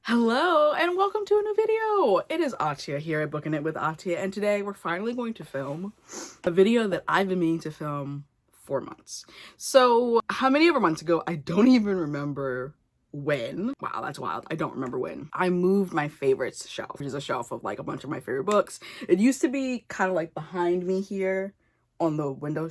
Hello and welcome to a new video. It is Atia here at Booking It with Atia, and today we're finally going to film a video that I've been meaning to film for months. So how many ever months ago? I don't even remember when. Wow, that's wild. I don't remember when. I moved my favorites shelf, which is a shelf of like a bunch of my favorite books. It used to be kind of like behind me here on the window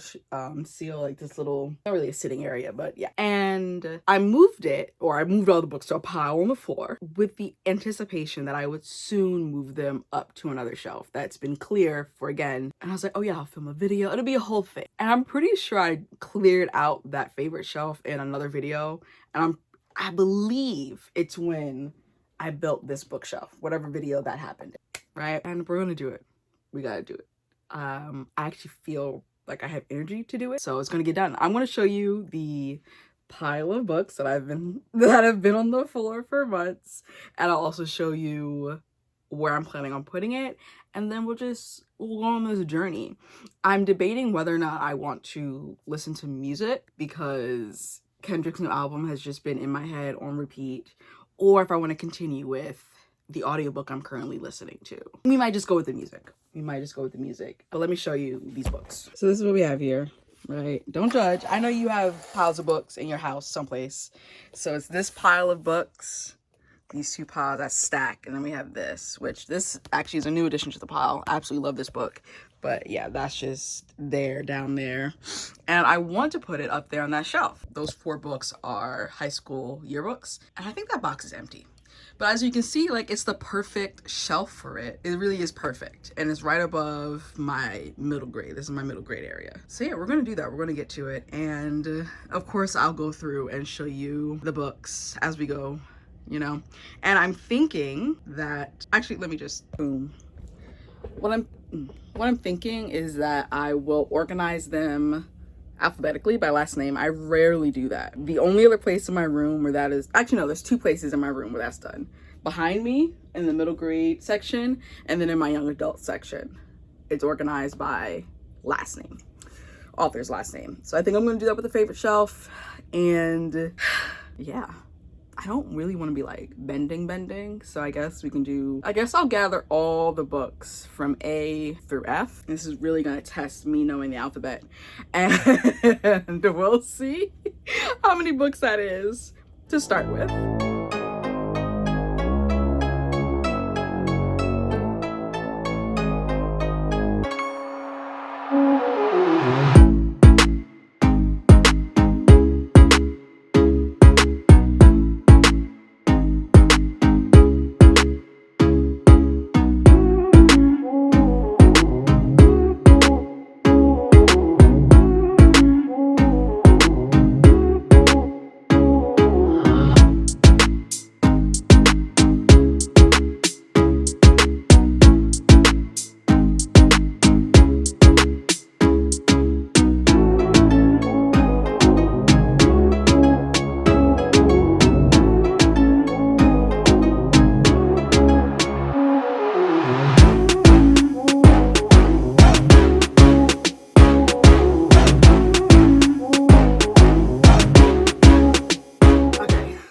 seal, like this little, not really a sitting area, but yeah. And I moved all the books to a pile on the floor with the anticipation that I would soon move them up to another shelf that's been clear for again. And I was like, oh yeah, I'll film a video. It'll be a whole thing. And I'm pretty sure I cleared out that favorite shelf in another video. And I believe it's when I built this bookshelf, whatever video that happened, right? And we're gonna do it. We gotta do it. I actually feel like I have energy to do it, so it's gonna get done. I'm gonna show you the pile of books that have been on the floor for months, and I'll also show you where I'm planning on putting it, and then we'll go on this journey. I'm debating whether or not I want to listen to music because Kendrick's new album has just been in my head on repeat, or if I want to continue with the audiobook I'm currently listening to. We might just go with the music. But let me show you these books. So this is what we have here, right? Don't judge. I know you have piles of books in your house someplace. So it's this pile of books, these two piles that stack, and then we have this, which this actually is a new addition to the pile. I absolutely love this book. But yeah, that's just down there. And I want to put it up there on that shelf. Those 4 books are high school yearbooks. And I think that box is empty. But as you can see, like, it's the perfect shelf for it. It really is perfect. And it's right above my middle grade. This is my middle grade area. So yeah, we're gonna do that. We're gonna get to it. And of course, I'll go through and show you the books as we go, you know? And I'm thinking that, actually, let me just, boom. What I'm thinking is that I will organize them alphabetically by last name. I rarely do that. The only other place in my room where that is, actually no, there's 2 places in my room where that's done. Behind me in the middle grade section, and then in my young adult section. It's organized by last name, author's last name. So I think I'm gonna do that with the favorite shelf. And yeah, I don't really want to be like bending. So I guess I'll gather all the books from A through F. This is really going to test me knowing the alphabet. And we'll see how many books that is to start with.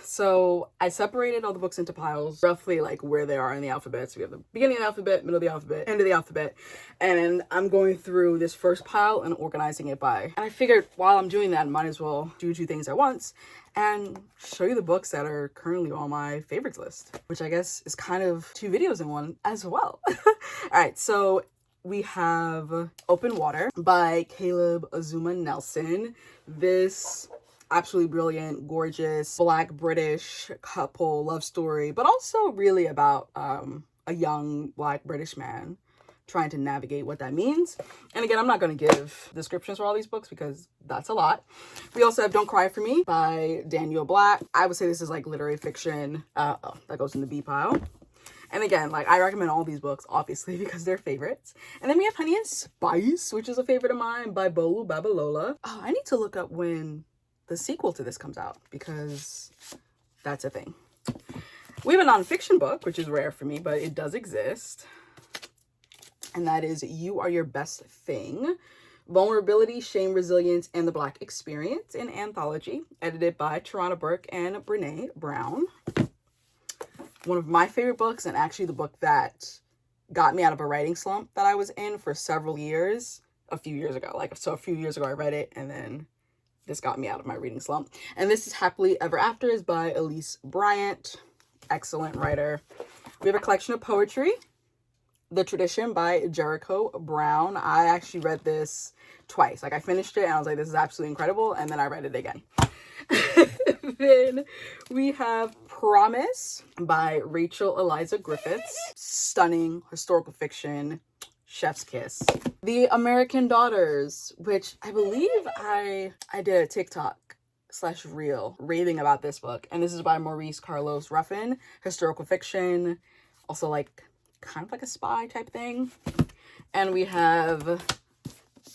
So I separated all the books into piles, roughly like where they are in the alphabet. So we have the beginning of the alphabet, middle of the alphabet, end of the alphabet. And I'm going through this first pile and organizing it by. And I figured while I'm doing that, I might as well do 2 things at once and show you the books that are currently on my favorites list, which I guess is kind of 2 videos in one as well. All right, so we have Open Water by Caleb Azuma Nelson. This absolutely brilliant, gorgeous, Black British couple love story, but also really about a young Black British man trying to navigate what that means. And again, I'm not going to give descriptions for all these books because that's a lot. We also have Don't Cry For Me by Daniel Black. I would say this is like literary fiction. That goes in the B pile. And again, like, I recommend all these books, obviously, because they're favorites. And then we have Honey and Spice, which is a favorite of mine, by Bolu Babalola. Oh, I need to look up when the sequel to this comes out, because that's a thing. We have a nonfiction book, which is rare for me, but it does exist. And that is You Are Your Best Thing Vulnerability, Shame, Resilience, and the Black Experience, an anthology, edited by Tarana Burke and Brene Brown. One of my favorite books, and actually the book that got me out of a writing slump that I was in for several years, a few years ago. A few years ago I read it, and then this got me out of my reading slump. And this is Happily Ever After is by Elise Bryant. Excellent writer. We have a collection of poetry, The Tradition by Jericho Brown. I actually read this twice. I finished it and I was like, this is absolutely incredible. And then I read it again. Then we have Promise by Rachel Eliza Griffiths. Stunning historical fiction. Chef's kiss. The American Daughters, which I believe I did a TikTok/reel raving about this book. And this is by Maurice Carlos Ruffin. Historical fiction. Also kind of like a spy type thing. And we have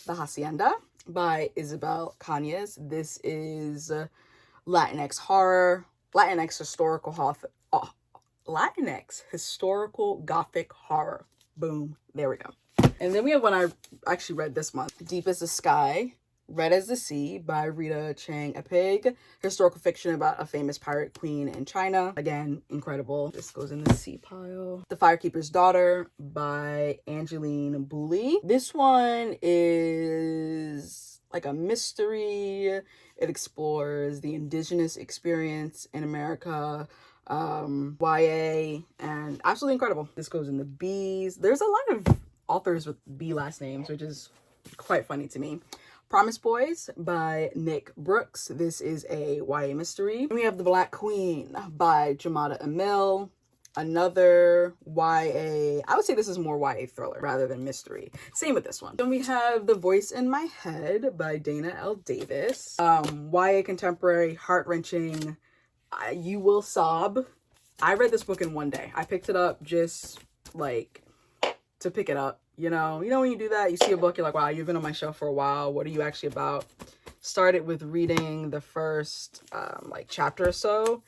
The Hacienda by Isabel Cañas. This is Latinx horror, Latinx historical gothic horror. Boom. There we go. And then we have one I actually read this month, Deep as the Sky, Red as the Sea by Rita Chang Epig. Historical fiction about a famous pirate queen in China. Again, incredible. This goes in the C pile. The Firekeeper's Daughter by Angeline Booley. This one is like a mystery. It explores the indigenous experience in America, YA, and absolutely incredible. This goes in the B's. There's a lot of authors with B last names, which is quite funny to me. Promise Boys by Nick Brooks. This is a YA mystery. And we have The Black Queen by Jamada Emil. Another YA, I would say this is more YA thriller rather than mystery. Same with this one. Then we have The Voice in My Head by Dana L. Davis. YA contemporary, heart-wrenching, you will sob. I read this book in one day. I picked it up just to pick it up. You know when you do that, you see a book, you're like, wow, you've been on my shelf for a while. What are you actually about? Started with reading the first chapter or so,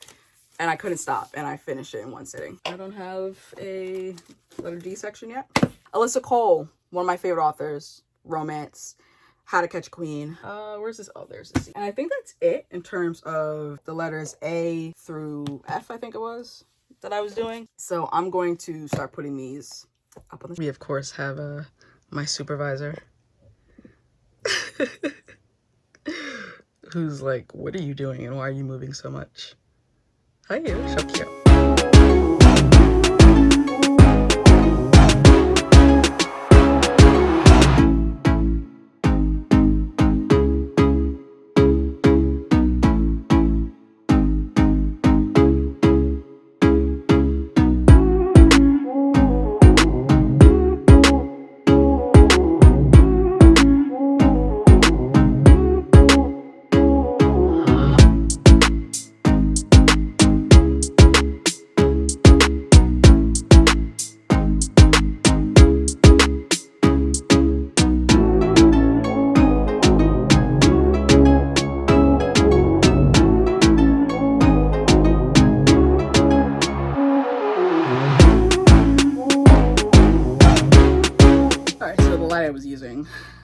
and I couldn't stop, and I finished it in one sitting. I don't have a letter D section yet. Alyssa Cole, one of my favorite authors, romance, How to Catch a Queen. Where's this? Oh, there's the C. And I think that's it in terms of the letters A through F, I think it was, that I was doing. So I'm going to start putting these up on the... We, of course, have my supervisor. Who's like, what are you doing and why are you moving so much? Hi, you. So cute.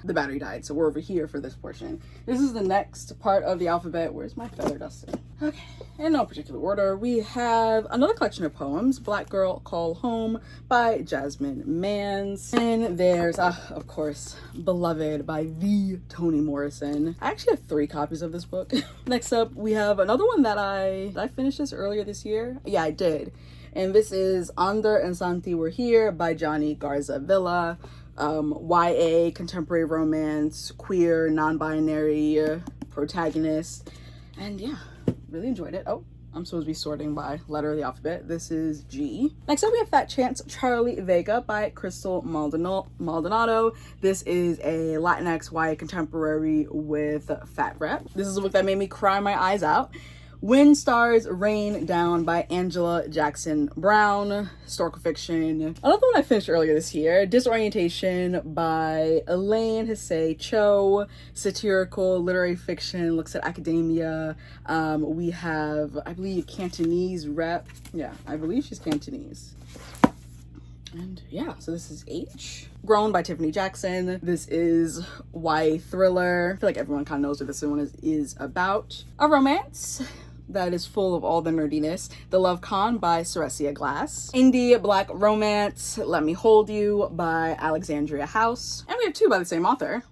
The battery died, so we're over here for this portion. This is the next part of the alphabet. Where's my feather duster? Okay, in no particular order, we have another collection of poems, Black Girl Call Home by Jasmine Mans. And there's, of course, Beloved by the Toni Morrison. I actually have 3 copies of this book. Next up, we have another one that did I finish this earlier this year? Yeah, I did. And this is Ander and Santi Were Here by Johnny Garza Villa. YA, contemporary romance, queer, non-binary protagonist. And yeah, really enjoyed it. Oh, I'm supposed to be sorting by letter of the alphabet. This is G. Next up, we have Fat Chance Charlie Vega by Crystal Maldonado. This is a Latinx YA contemporary with fat rep. This is a book that made me cry my eyes out. When Stars Rain Down by Angela Jackson Brown, historical fiction. Another one I finished earlier this year, Disorientation by Elaine Hsay Cho, satirical literary fiction, looks at academia. We have, I believe, Cantonese rep. Yeah, I believe she's Cantonese. And yeah, so this is H. Grown by Tiffany Jackson. This is YA thriller. I feel like everyone kind of knows what this one is about. A romance that is full of all the nerdiness. The Love Con by Ceresia Glass. Indie black romance, Let Me Hold You by Alexandria House. And we have two by the same author,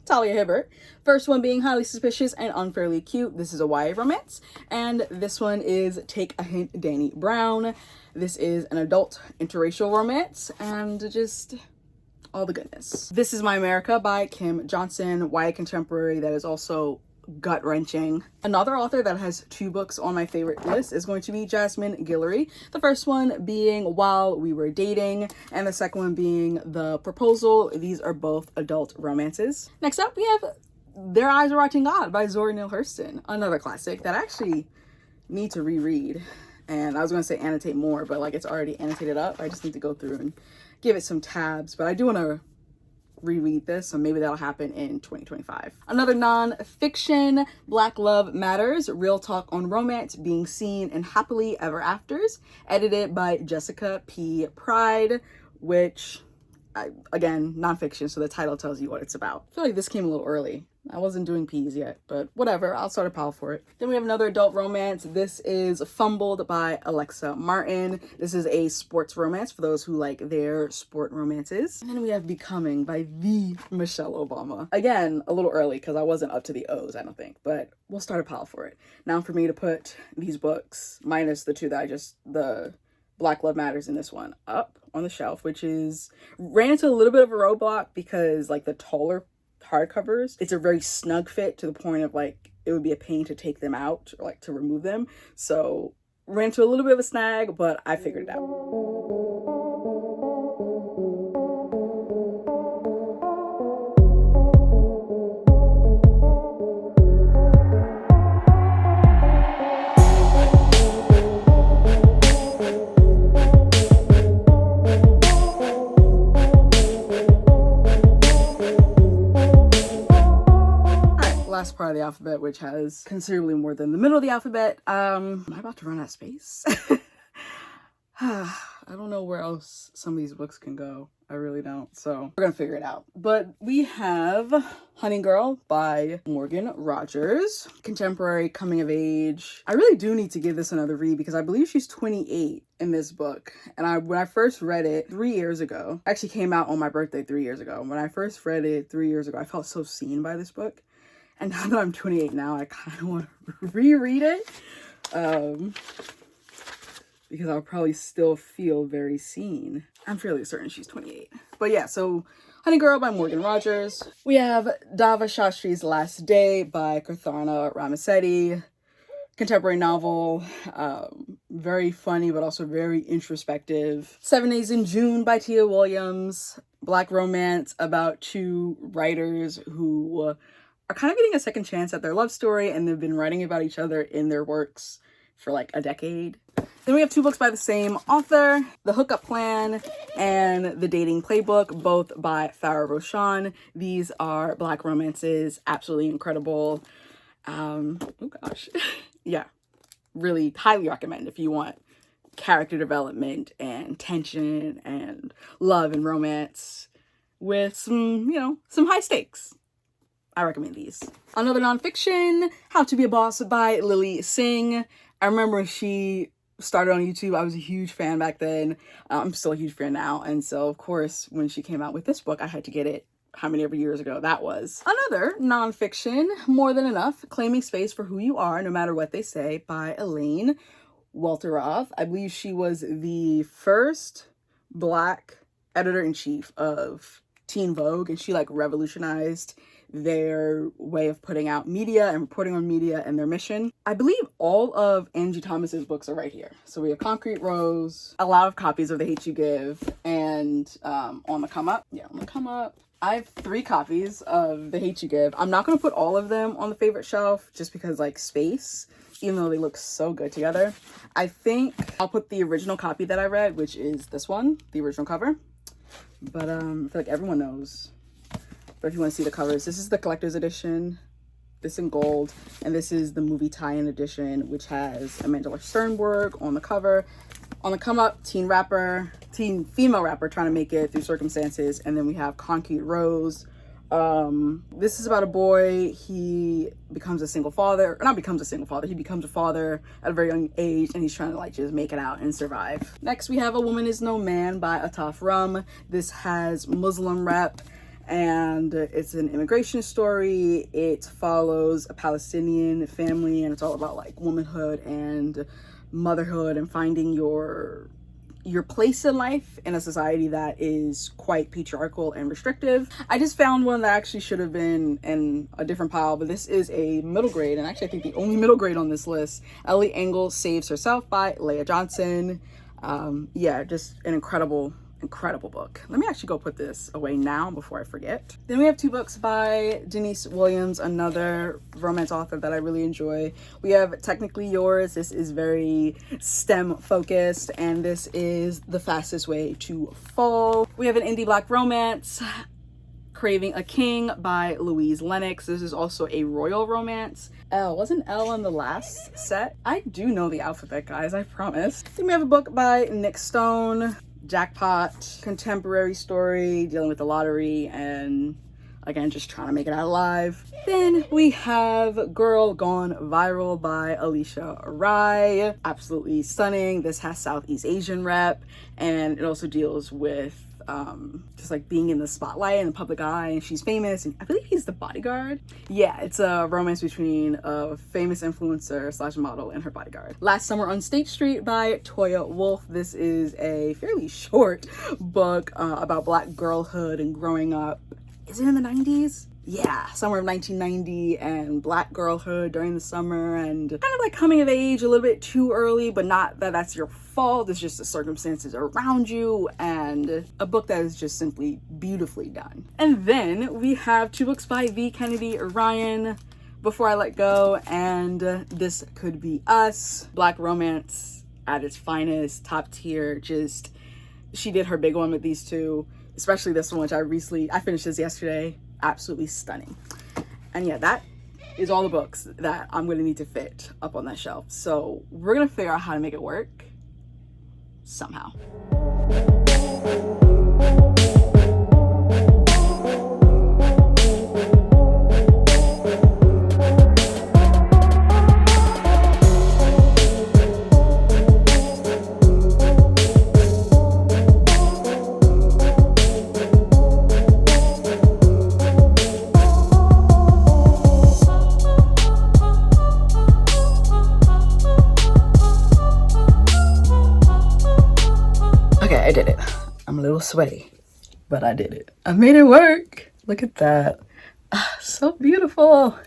Talia Hibbert. First one being Highly Suspicious and Unfairly Cute. This is a YA romance. And this one is Take a Hint, Danny Brown. This is an adult interracial romance and just all the goodness. This Is My America by Kim Johnson, YA contemporary that is also gut-wrenching. Another author that has two books on my favorite list is going to be Jasmine Guillory. The first one being While We Were Dating, and the second one being The Proposal. These are both adult romances. Next up, we have Their Eyes Are Watching God by Zora Neale Hurston, another classic that I actually need to reread. And I was going to say annotate more, but like it's already annotated up. I just need to go through and give it some tabs. But I do want to reread this, so maybe that'll happen in 2025. Another non-fiction, Black Love Matters, Real Talk on Romance Being Seen in Happily Ever Afters, edited by Jessica P. Pride, which, again, non-fiction, so the title tells you what it's about. I feel like this came a little early. I wasn't doing P's yet, but whatever, I'll start a pile for it. Then we have another adult romance. This is Fumbled by Alexa Martin. This is a sports romance for those who like their sport romances. And then we have Becoming by the Michelle Obama. Again, a little early because I wasn't up to the O's, I don't think, but we'll start a pile for it. Now for me to put these books, minus the two that the Black Love Matters and this one, up on the shelf, which ran into a little bit of a roadblock because like the taller hardcovers, it's a very snug fit to the point of like it would be a pain to take them out or like to remove them. So ran into a little bit of a snag, but I figured it out. Last part of the alphabet, which has considerably more than the middle of the alphabet. Am I about to run out of space? I don't know where else some of these books can go. I really don't. So we're gonna figure it out. But we have Honey Girl by Morgan Rogers. Contemporary coming of age. I really do need to give this another read because I believe she's 28 in this book. And when I first read it 3 years ago, actually came out on my birthday 3 years ago. When I first read it 3 years ago, I felt so seen by this book. And now that I'm 28 now, I kind of want to reread it because I'll probably still feel very seen. I'm fairly certain she's 28. But yeah, so Honey Girl by Morgan Rogers. We have Dava Shastri's Last Day by Karthana Ramasetti. Contemporary novel, very funny but also very introspective. 7 Days in June by Tia Williams. Black romance about two writers who are kind of getting a second chance at their love story, and they've been writing about each other in their works for like a decade. Then we have two books by the same author, The Hookup Plan and The Dating Playbook, both by Farah Roshan. These are Black romances, absolutely incredible. Oh gosh. Yeah, really highly recommend if you want character development and tension and love and romance with some high stakes. I recommend these. Another nonfiction, How to Be a Boss by Lily Singh. I remember when she started on YouTube, I was a huge fan back then. I'm still a huge fan now. And so, of course, when she came out with this book, I had to get it how many ever years ago that was. Another nonfiction, More Than Enough, Claiming Space for Who You Are, No Matter What They Say by Elaine Welteroth. I believe she was the first Black editor-in-chief of Teen Vogue, and she like revolutionized their way of putting out media and reporting on media and their mission. I believe all of Angie Thomas's books are right here. So we have Concrete Rose, a lot of copies of The Hate You Give, and On the Come Up. Yeah, On the Come Up. I have 3 copies of The Hate You Give. I'm not going to put all of them on the favorite shelf just because like space, even though they look so good together. I think I'll put the original copy that I read, which is this one, the original cover. But I feel like everyone knows. But if you want to see the covers, this is the collector's edition, this in gold, and this is the movie tie-in edition, which has Amanda Sternberg on the cover. On the come up, teen female rapper trying to make it through circumstances. And then we have Concrete Rose. This is about a boy. He becomes a single father, or not becomes a single father, he becomes a father at a very young age, and he's trying to like just make it out and survive. Next we have A Woman Is No Man by Ataf Rum. This has Muslim rep, and it's an immigration story. It follows a Palestinian family, and it's all about like womanhood and motherhood and finding your place in life in a society that is quite patriarchal and restrictive. I just found one that actually should have been in a different pile, but this is a middle grade, and actually I think the only middle grade on this list. Ellie Engel Saves Herself by Leah Johnson. Yeah, just an incredible book. Let me actually go put this away now before I forget. Then we have 2 books by Denise Williams, another romance author that I really enjoy. We have Technically Yours. This is very STEM focused, and this is The Fastest Way to Fall. We have an indie black romance, Craving a King by Louise Lennox. This is also a royal romance. Wasn't L on the last set? I do know the alphabet, guys, I promise. Then we have a book by Nick Stone, Jackpot, contemporary story dealing with the lottery and again just trying to make it out alive. Then we have Girl Gone Viral by Alicia Rai. Absolutely stunning. This has Southeast Asian rep, and it also deals with just like being in the spotlight and the public eye, and she's famous, and I believe he's the bodyguard. Yeah, it's a romance between a famous influencer slash model and her bodyguard. Last Summer on State Street by Toya Wolf. This is a fairly short book about black girlhood and growing up. Is it in the 90s? Yeah, summer of 1990, and black girlhood during the summer, and kind of like coming of age a little bit too early, but not that that's your fault. It's just the circumstances around you, and a book that is just simply beautifully done. And then we have 2 books by V. Kennedy Ryan, Before I Let Go and This Could Be Us. Black romance at its finest, top tier. Just, she did her big one with these 2, especially this one, which I finished this yesterday. Absolutely stunning. And yeah, that is all the books that I'm gonna need to fit up on that shelf. So we're gonna figure out how to make it work somehow. I did it. I'm a little sweaty, but I did it. I made it work. Look at that. So beautiful. All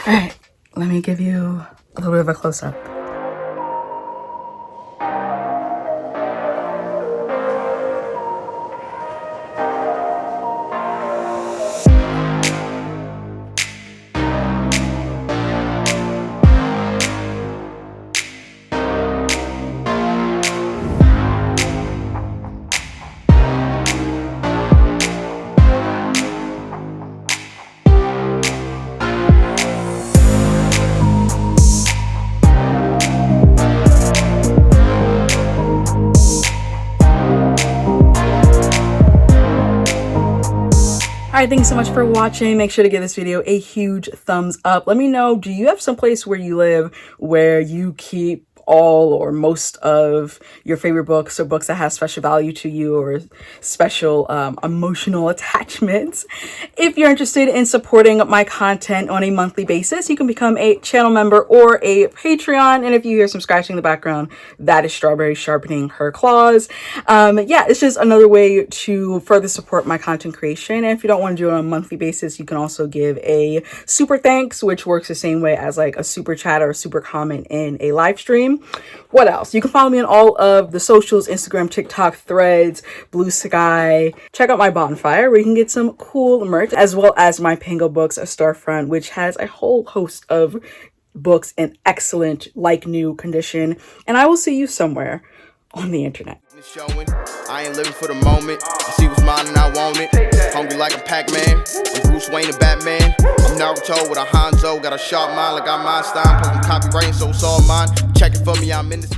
right, let me give you a little bit of a close-up. Alright, thanks so much for watching. Make sure to give this video a huge thumbs up. Let me know, do you have some place where you live where you keep all or most of your favorite books, or books that have special value to you or special emotional attachments? If you're interested in supporting my content on a monthly basis, you can become a channel member or a Patreon. And if you hear some scratching in the background, that is Strawberry sharpening her claws. Yeah, it's just another way to further support my content creation. And if you don't want to do it on a monthly basis, you can also give a super thanks, which works the same way as like a super chat or a super comment in a live stream. What else? You can follow me on all of the socials: Instagram, TikTok, Threads, Blue Sky. Check out my bonfire where you can get some cool merch, as well as my Pango Books storefront, which has a whole host of books in excellent, like new condition. And I will see you somewhere on the internet. Showing. I ain't living for the moment. I see what's mine and I want it. Hungry like a Pac-Man. I'm Bruce Wayne and Batman. I'm Naruto with a Hanzo. Got a sharp mind like I'm Einstein. Plus I'm copywriting, so it's all mine. Check it for me, I'm in the sky.